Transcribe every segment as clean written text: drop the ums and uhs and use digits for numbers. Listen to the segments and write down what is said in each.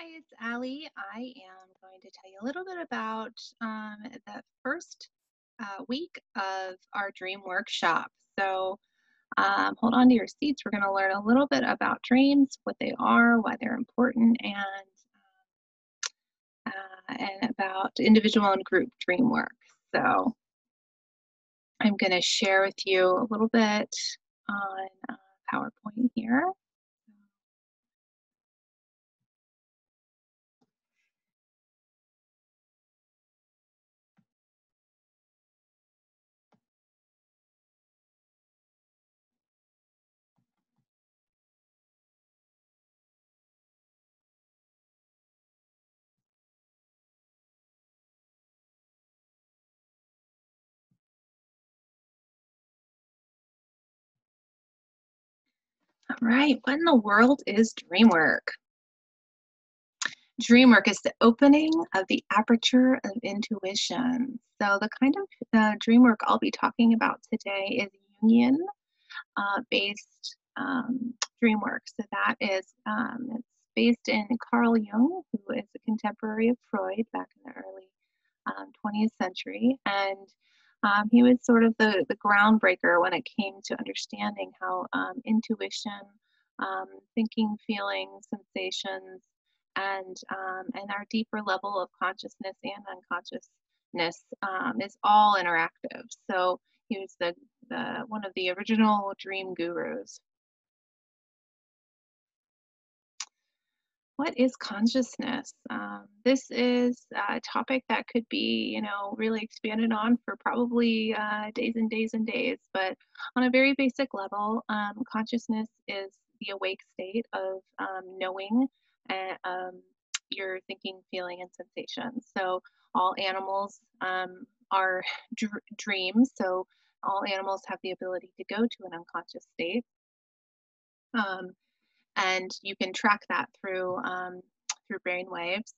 Hi, it's Allie. I am going to tell you a little bit about the first week of our dream workshop. Hold on to your seats. We're going to learn a little bit about dreams, what they are, why they're important, and about individual and group dream work. So, I'm going to share with you a little bit on PowerPoint here. All right, what in the world is dream work? Dreamwork is the opening of the aperture of intuition. So the kind of dream work I'll be talking about today is union based dream work. So that is it's based in Carl Jung, who is a contemporary of Freud back in the early 20th century, and he was sort of the groundbreaker when it came to understanding how intuition, thinking, feeling, sensations, and our deeper level of consciousness and unconsciousness is all interactive. So he was the one of the original dream gurus. What is consciousness? This is a topic that could be, really expanded on for probably days and days and days. But on a very basic level, consciousness is the awake state of knowing your thinking, feeling, and sensations. So all animals are dreams. So all animals have the ability to go to an unconscious state. Um, and you can track that through brain waves.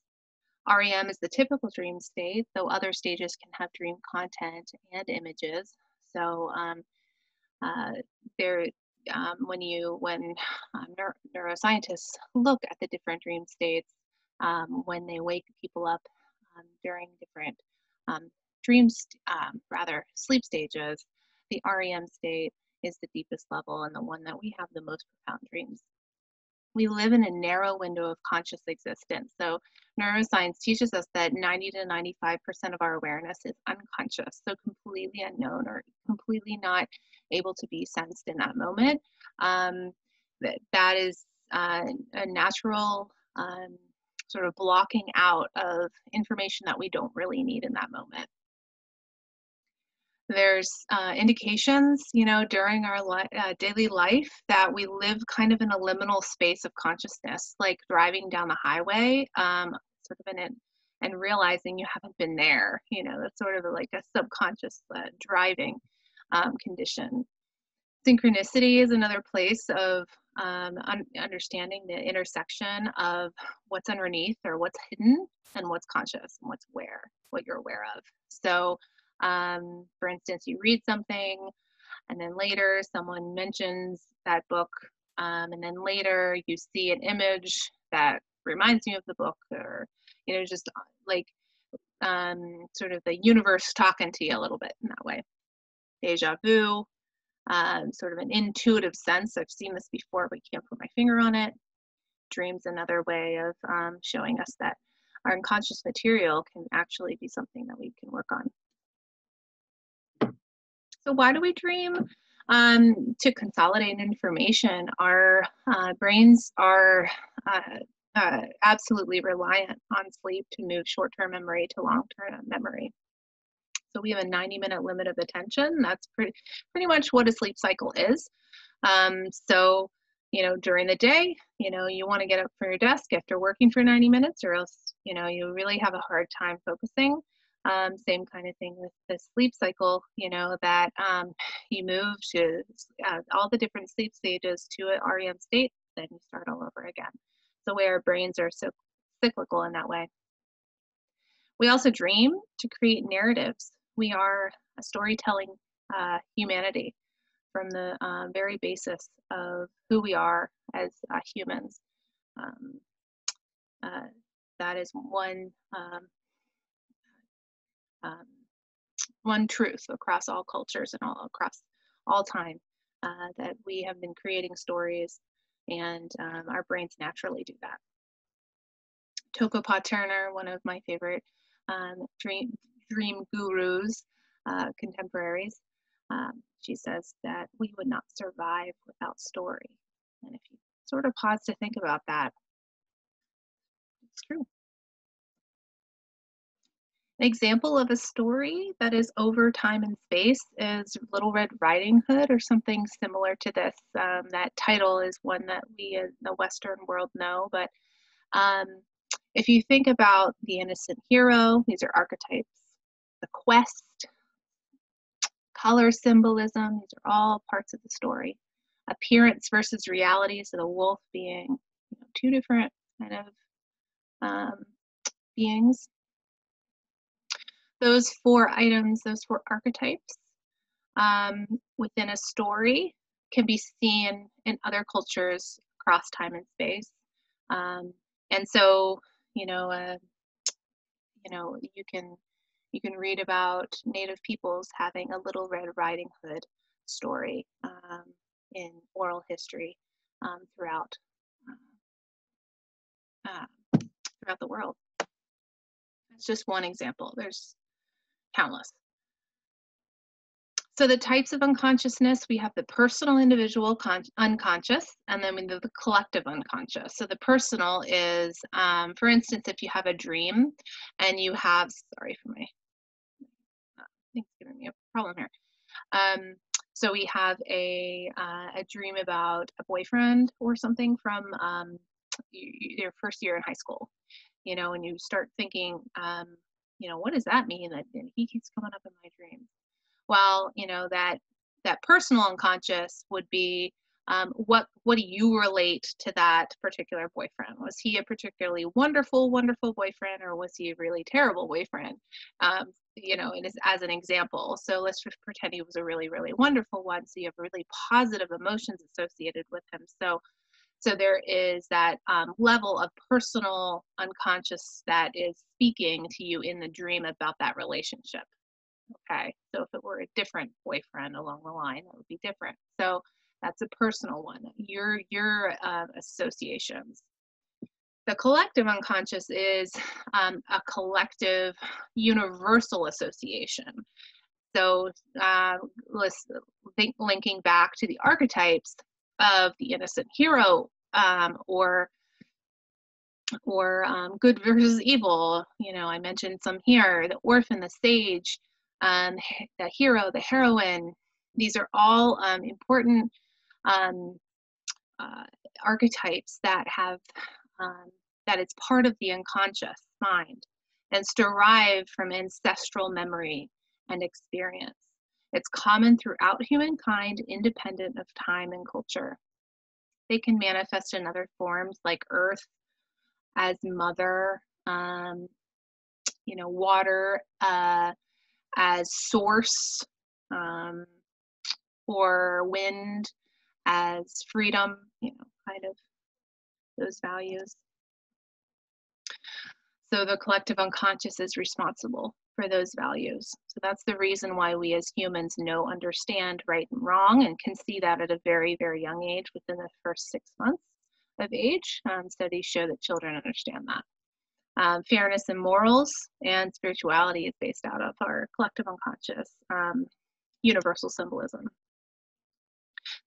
REM is the typical dream state, though other stages can have dream content and images. So uh, there, when neuroscientists look at the different dream states, when they wake people up during different um, rather sleep stages, the REM state is the deepest level and the one that we have the most profound dreams. We live in a narrow window of conscious existence. So neuroscience teaches us that 90 to 95% of our awareness is unconscious, so completely unknown or completely not able to be sensed in that moment. That is a natural sort of blocking out of information that we don't really need in that moment. There's indications, during our daily life that we live kind of in a liminal space of consciousness, like driving down the highway, sort of and realizing you haven't been there. That's sort of like a subconscious driving condition. Synchronicity is another place of understanding the intersection of what's underneath or what's hidden and what's conscious and what you're aware of. So, for instance, you read something and then later someone mentions that book, and then later you see an image that reminds you of the book, or, just like sort of the universe talking to you a little bit in that way. Deja vu. Sort of an intuitive sense. I've seen this before, but can't put my finger on it. Dreams, another way of showing us that our unconscious material can actually be something that we can work on. So why do we dream? To consolidate information. Our brains are absolutely reliant on sleep to move short-term memory to long-term memory. So we have a 90-minute limit of attention. That's pretty much what a sleep cycle is. So, during the day, you want to get up from your desk after working for 90 minutes, or else, you really have a hard time focusing. Same kind of thing with the sleep cycle, that you move to all the different sleep stages to an REM state, then you start all over again. It's the way our brains are so cyclical in that way. We also dream to create narratives. We are a storytelling humanity from the very basis of who we are as humans. uh, that is um, one truth across all cultures and all across all time, that we have been creating stories, and our brains naturally do that. Toko Turner, one of my favorite dream gurus, contemporaries, she says that we would not survive without story. And if you sort of pause to think about that, it's true. An example of a story that is over time and space is Little Red Riding Hood, or something similar to this. That title is one that we in the Western world know, but um, if you think about the innocent hero, these are archetypes. The quest, color symbolism, these are all parts of the story. Appearance versus reality, so the wolf being, two different kind of um, beings. Those four items, those four archetypes within a story can be seen in other cultures across time and space. Um, and so, you know, uh, you can read about Native peoples having a Little Red Riding Hood story in oral history throughout uh, throughout the world. It's just one example. There's countless. So the types of unconsciousness, we have the personal, individual, unconscious, and then we have the collective unconscious. So the personal is, for instance, if you have a dream and you have, sorry for my, I think it's giving me a problem here. So we have a dream about a boyfriend or something from your first year in high school, and you start thinking, what does that mean that he keeps coming up in my dreams? Well, that personal unconscious would be, what do you relate to that particular boyfriend? Was he a particularly wonderful, wonderful boyfriend, or was he a really terrible boyfriend? And as an example. So let's just pretend he was a really, really wonderful one. So you have really positive emotions associated with him. So there is that level of personal unconscious that is speaking to you in the dream about that relationship. Okay, so if it were a different boyfriend along the line, that would be different. So that's a personal one. Your associations. The collective unconscious is a collective universal association. So linking back to the archetypes of the innocent hero, or good versus evil. I mentioned some here: the orphan, the sage, the hero, the heroine. These are all important um, archetypes that have that it's part of the unconscious mind, and it's derived from ancestral memory and experience. It's common throughout humankind, independent of time and culture. They can manifest in other forms like earth as mother, water as source, or wind as freedom, kind of those values. So the collective unconscious is responsible for those values. So that's the reason why we as humans understand right and wrong, and can see that at a very, very young age, within the first 6 months of age. Studies show that children understand that. Fairness and morals and spirituality is based out of our collective unconscious, universal symbolism.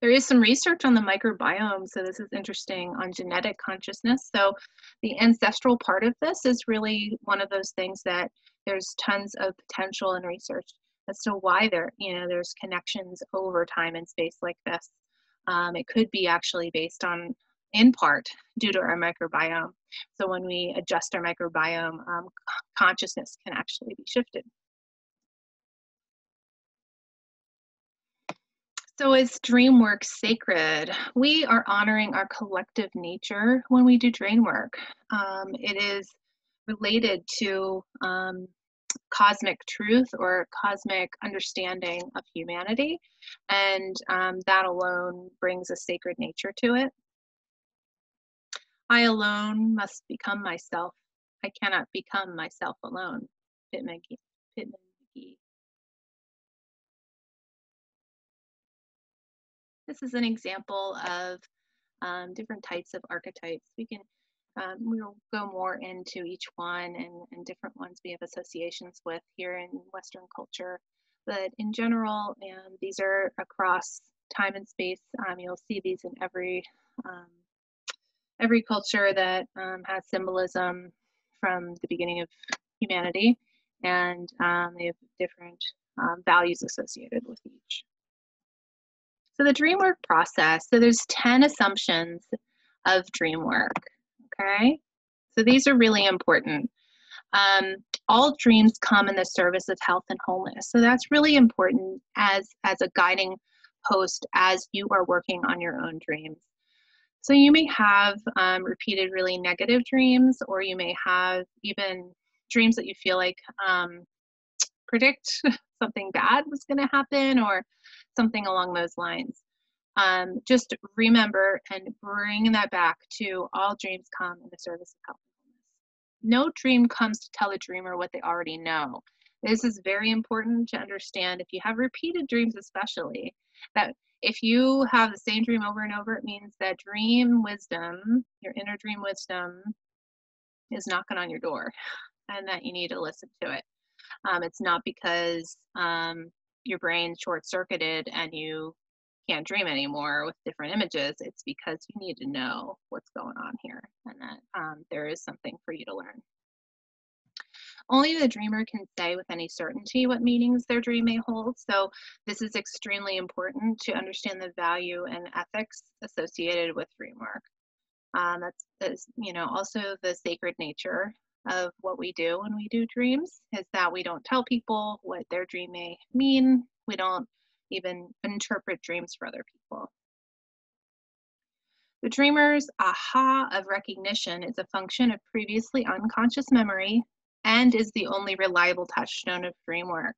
There is some research on the microbiome, so this is interesting, on genetic consciousness. So the ancestral part of this is really one of those things that there's tons of potential in research as to why there's connections over time and space like this. It could be actually based on, in part, due to our microbiome. So when we adjust our microbiome, consciousness can actually be shifted. So is Dreamwork sacred? We are honoring our collective nature when we do Dreamwork. It is related to cosmic truth, or cosmic understanding of humanity, and that alone brings a sacred nature to it. I alone must become myself. I cannot become myself alone. Pittman, Pittman McGee. This is an example of different types of archetypes. We'll go more into each one and different ones we have associations with here in Western culture. But in general, these are across time and space. You'll see these in every culture that has symbolism from the beginning of humanity, and they have different values associated with each. So the dream work process, so there's 10 assumptions of dream work, okay? So these are really important. All dreams come in the service of health and wholeness. So that's really important as a guiding post as you are working on your own dreams. So you may have repeated really negative dreams, or you may have even dreams that you feel like predict something bad was going to happen or something along those lines. Just remember and bring that back to all dreams come in the service of health and wholeness. No dream comes to tell a dreamer what they already know. This is very important to understand if you have repeated dreams, especially, that if you have the same dream over and over, it means that dream wisdom, your inner dream wisdom, is knocking on your door and that you need to listen to it. It's not because your brain short-circuited and you can't dream anymore with different images. It's because you need to know what's going on here and that there is something for you to learn. Only the dreamer can say with any certainty what meanings their dream may hold. So this is extremely important to understand the value and ethics associated with dream work. That's also the sacred nature of what we do when we do dreams is that we don't tell people what their dream may mean. We don't even interpret dreams for other people. The dreamer's aha of recognition is a function of previously unconscious memory and is the only reliable touchstone of dream work.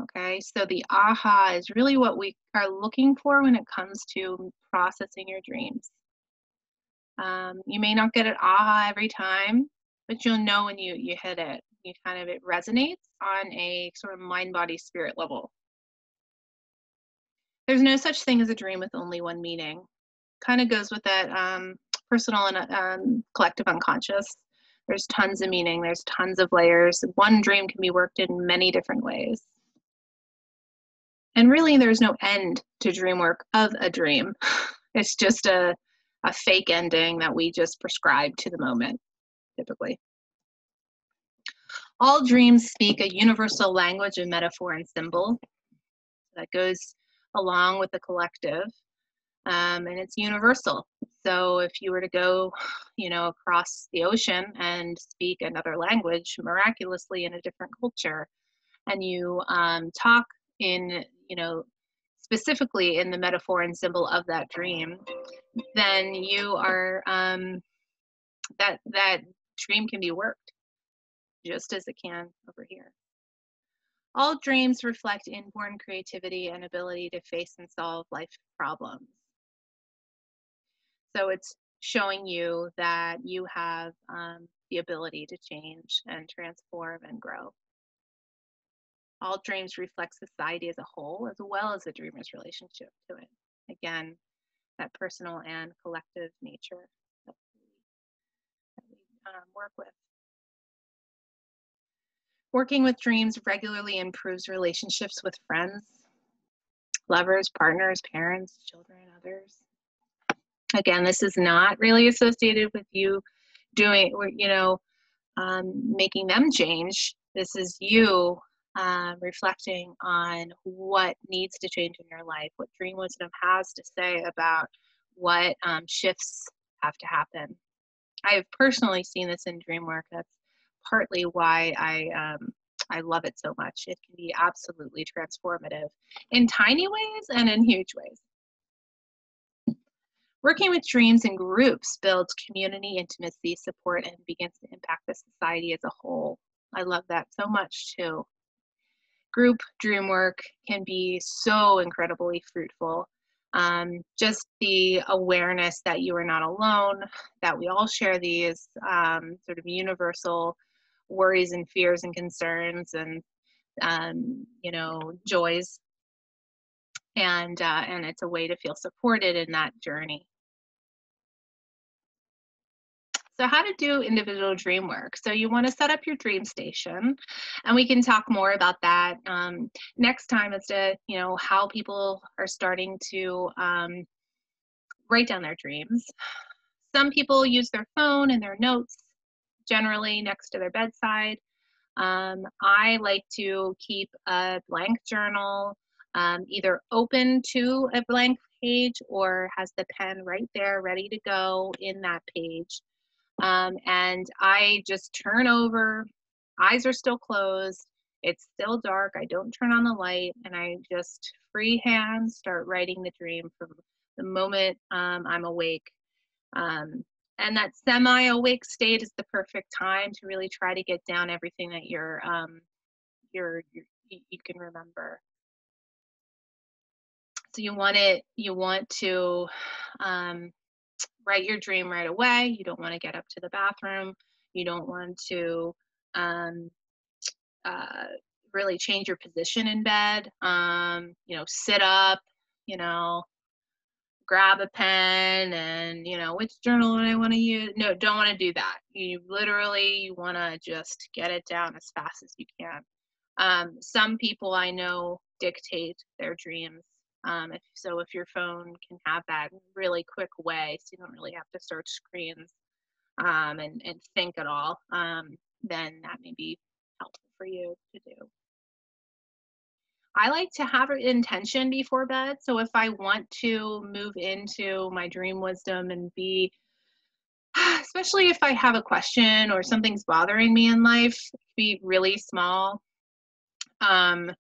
Okay, so the aha is really what we are looking for when it comes to processing your dreams. You may not get an aha every time, but you'll know when you hit it. It resonates on a sort of mind, body, spirit level. There's no such thing as a dream with only one meaning. Kind of goes with that personal and collective unconscious. There's tons of meaning. There's tons of layers. One dream can be worked in many different ways. And really, there's no end to dream work of a dream. It's just a fake ending that we just prescribe to the moment, typically. All dreams speak a universal language of metaphor and symbol that goes along with the collective, and it's universal. So if you were to go, across the ocean and speak another language miraculously in a different culture, and you talk in, specifically in the metaphor and symbol of that dream, then you are that dream can be worked just as it can over here. All dreams reflect inborn creativity and ability to face and solve life problems. So it's showing you that you have the ability to change and transform and grow. All dreams reflect society as a whole, as well as the dreamer's relationship to it. Again, that personal and collective nature that we work with. Working with dreams regularly improves relationships with friends, lovers, partners, parents, children, others. Again, this is not really associated with you doing, making them change. This is you reflecting on what needs to change in your life, what dream wisdom has to say about what shifts have to happen. I have personally seen this in dream work. That's partly why I love it so much. It can be absolutely transformative in tiny ways and in huge ways. Working with dreams in groups builds community, intimacy, support, and begins to impact the society as a whole. I love that so much too. Group dream work can be so incredibly fruitful. Just the awareness that you are not alone, that we all share these sort of universal worries and fears and concerns and joys, and it's a way to feel supported in that journey. So how to do individual dream work. So you want to set up your dream station, and we can talk more about that next time as to how people are starting to write down their dreams. Some people use their phone and their notes generally next to their bedside. I like to keep a blank journal, either open to a blank page or has the pen right there ready to go in that page. And I just turn over, eyes are still closed, it's still dark, I don't turn on the light, and I just freehand start writing the dream from the moment I'm awake. Um, and that semi-awake state is the perfect time to really try to get down everything that you can remember. So you want to um, write your dream right away. You don't want to get up to the bathroom. You don't want to um, uh, really change your position in bed. Sit up, you know, grab a pen and, which journal do I want to use? No, don't want to do that. You want to just get it down as fast as you can. Some people I know dictate their dreams. If your phone can have that really quick way, so you don't really have to search screens and think at all, then that may be helpful for you to do. I like to have an intention before bed. So if I want to move into my dream wisdom and be, especially if I have a question or something's bothering me in life, be really small um,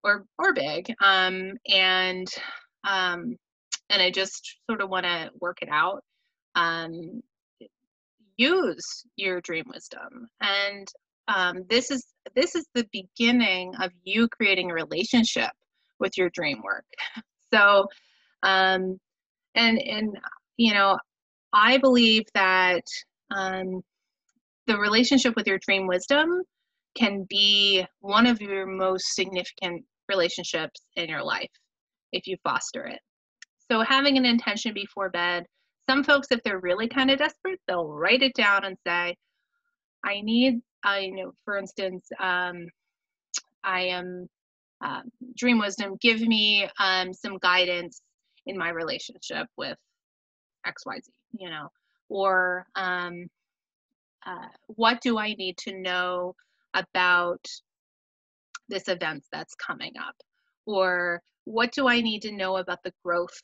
or big, um, and I just sort of want to work it out. Um, use your dream wisdom, and this is the beginning of you creating a relationship with your dream work. So um, and I believe that um, the relationship with your dream wisdom can be one of your most significant relationships in your life if you foster it. So having an intention before bed, some folks, if they're really kind of desperate, they'll write it down and say, for instance, I am dream wisdom, give me some guidance in my relationship with XYZ, or what do I need to know about this event that's coming up? Or what do I need to know about the growth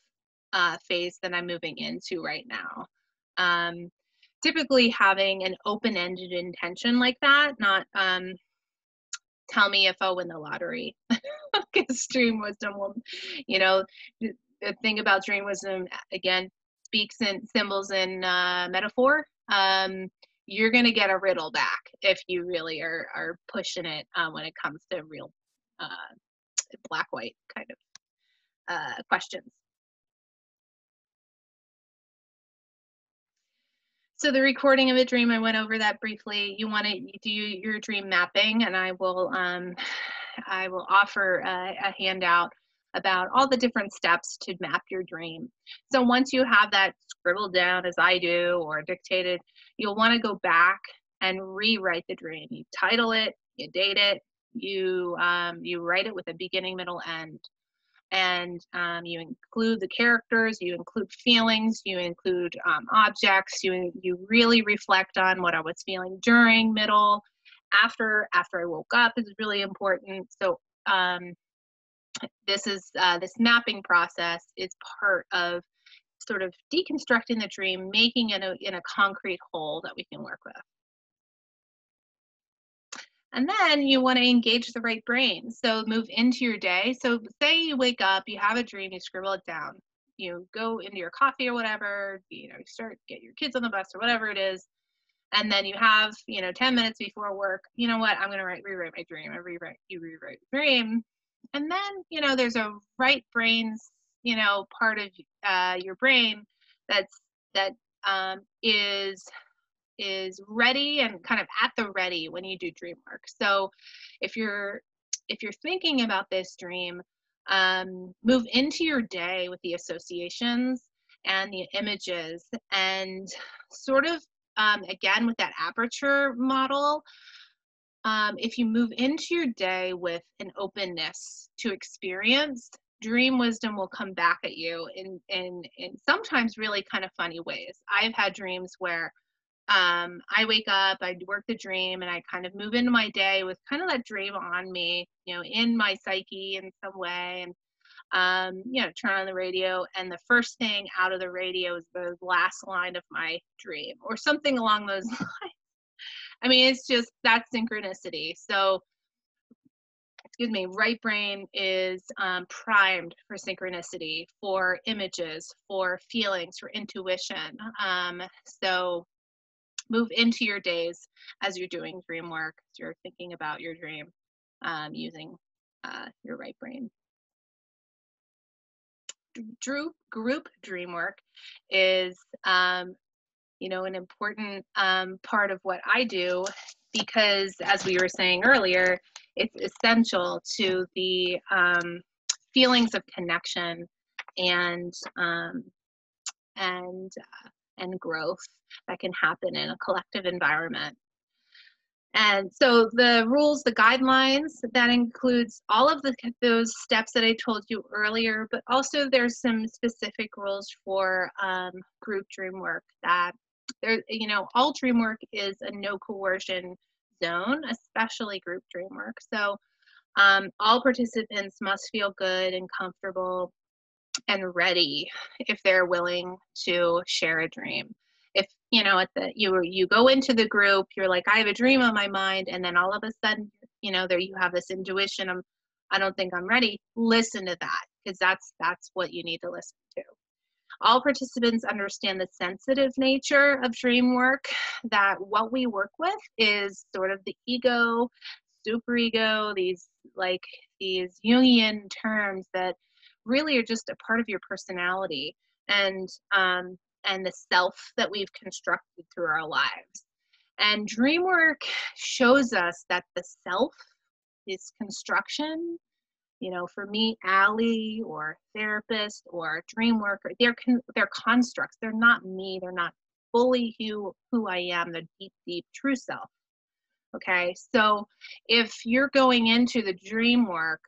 phase that I'm moving into right now? Um, Typically having an open-ended intention like that, not tell me if I'll win the lottery. Because dream wisdom will, you know, the thing about dream wisdom, again, speaks in symbols and metaphor. You're going to get a riddle back if you really are pushing it when it comes to real uh, black white kind of questions. So the recording of a dream, I went over that briefly. You want to do your dream mapping, and I will offer a handout about all the different steps to map your dream. So once you have that scribbled down, as I do, or dictated, you'll want to go back and rewrite the dream. You title it, you date it, you write it with a beginning, middle, end. And you include the characters, you include feelings, you include objects, you really reflect on what I was feeling during, middle, after I woke up is really important. So um, this mapping process is part of sort of deconstructing the dream, making it in a concrete whole that we can work with. And then you want to engage the right brain. So move into your day. So say you wake up, you have a dream, you scribble it down. You go into your coffee or whatever, you start, get your kids on the bus or whatever it is. And then you have, 10 minutes before work, you know what, I'm going to rewrite my dream. You rewrite your dream. And then, there's a right brain part of your brain that's that is ready and kind of at the ready when you do dream work. So if you're thinking about this dream, move into your day with the associations and the images, and sort of again with that aperture model. If you move into your day with an openness to experience, dream wisdom will come back at you in sometimes really kind of funny ways. I've had dreams where I wake up, I work the dream, and I kind of move into my day with kind of that dream on me, in my psyche in some way. And, turn on the radio, and the first thing out of the radio is the last line of my dream or something along those lines. I mean, it's just that synchronicity. So, excuse me, right brain is primed for synchronicity, for images, for feelings, for intuition. So, move into your days as you're doing dream work, as you're thinking about your dream, using your right brain. Group dream work is, an important part of what I do, because as we were saying earlier, it's essential to the feelings of connection and um, and and growth that can happen in a collective environment. And so the rules, the guidelines, that includes all of those steps that I told you earlier, but also there's some specific rules for group dream work. That all dream work is a no coercion zone, especially group dream work. So all participants must feel good and comfortable and ready if they're willing to share a dream. If you go into the group, you're like, I have a dream on my mind, and then all of a sudden, there you have this intuition, I don't think I'm ready. Listen to that, because that's what you need to listen to. All participants understand the sensitive nature of dream work, that what we work with is sort of the ego, superego, these Jungian terms that really are just a part of your personality and the self that we've constructed through our lives. And dream work shows us that the self is construction. For me, Allie or therapist or dream worker, they're constructs. They're not me. They're not fully who I am, the deep true self. Okay, so if you're going into the dream work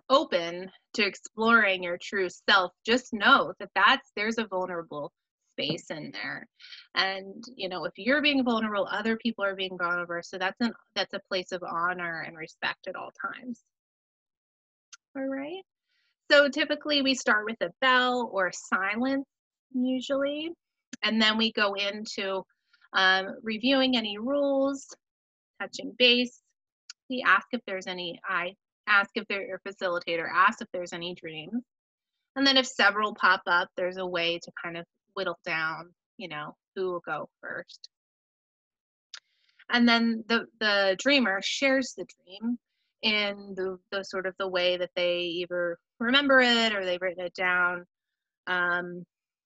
open to exploring your true self, just know that there's a vulnerable space in there. And if you're being vulnerable, other people are being vulnerable. So that's a place of honor and respect at all times. All right. So typically we start with a bell or silence usually, and then we go into reviewing any rules, touching base. We ask if there's any, your facilitator asks if there's any dreams. And then if several pop up, there's a way to kind of whittle down, who will go first. And then the dreamer shares the dream in the sort of the way that they either remember it or they've written it down,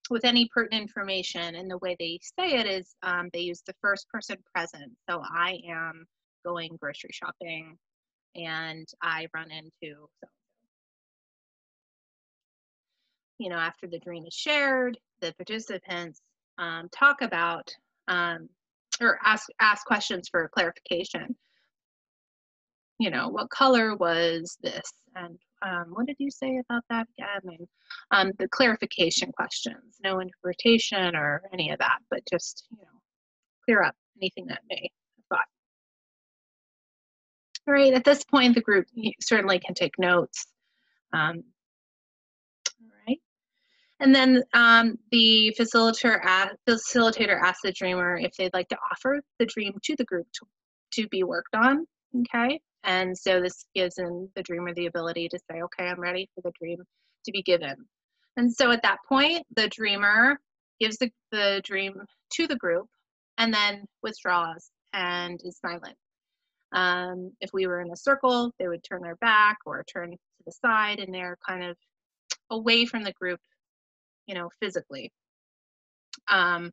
with any pertinent information. And the way they say it is they use the first person present. So I am going grocery shopping and I run into after the dream is shared, the participants talk about or ask questions for clarification. What color was this? And what did you say about that again? And the clarification questions, no interpretation or any of that, but just, clear up anything that may have thought. All right, at this point, the group certainly can take notes. All right. And then the facilitator asks the dreamer if they'd like to offer the dream to the group to be worked on. Okay. And so this gives the dreamer the ability to say, okay, I'm ready for the dream to be given. And so at that point, the dreamer gives the dream to the group and then withdraws and is silent. If we were in a circle, they would turn their back or turn to the side and they're kind of away from the group, physically. Um,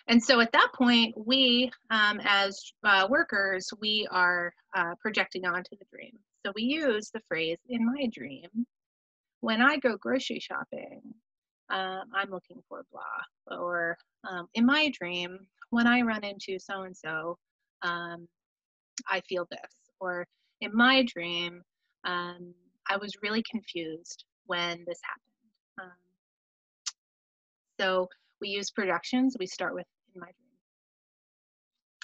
and so at that point, we, as workers, we are projecting onto the dream. So we use the phrase, in my dream, when I go grocery shopping, I'm looking for blah. Or in my dream, when I run into so and so, I feel this. Or in my dream, I was really confused when this happened. So we use projections. We start with in my dream.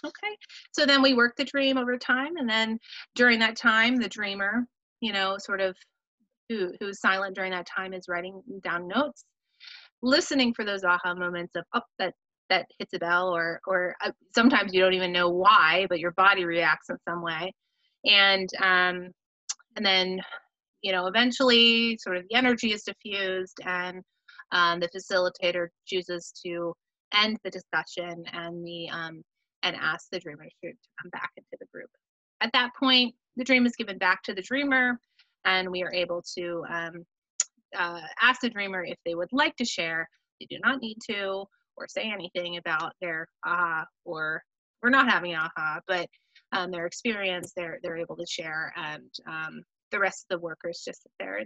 Okay. So then we work the dream over time, and then during that time, the dreamer, sort of who's silent during that time is writing down notes, listening for those aha moments of that hits a bell, or sometimes you don't even know why, but your body reacts in some way, and then eventually sort of the energy is diffused, and the facilitator chooses to end the discussion and ask the dreamer to come back into the group. At that point, the dream is given back to the dreamer, and we are able to ask the dreamer if they would like to share. They do not need to or say anything about their aha or not having an aha, but their experience, they're able to share, and the rest of the workers just sit there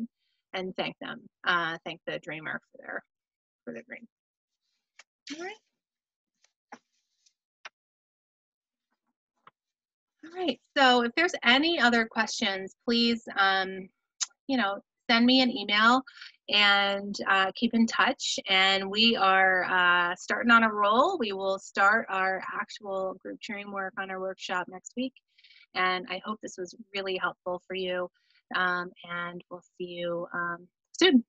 and thank them, thank the dreamer for their dream. All right. All right. So if there's any other questions, please, send me an email and keep in touch. And we are starting on a roll. We will start our actual group Dreamwork on our workshop next week. And I hope this was really helpful for you. And we'll see you soon.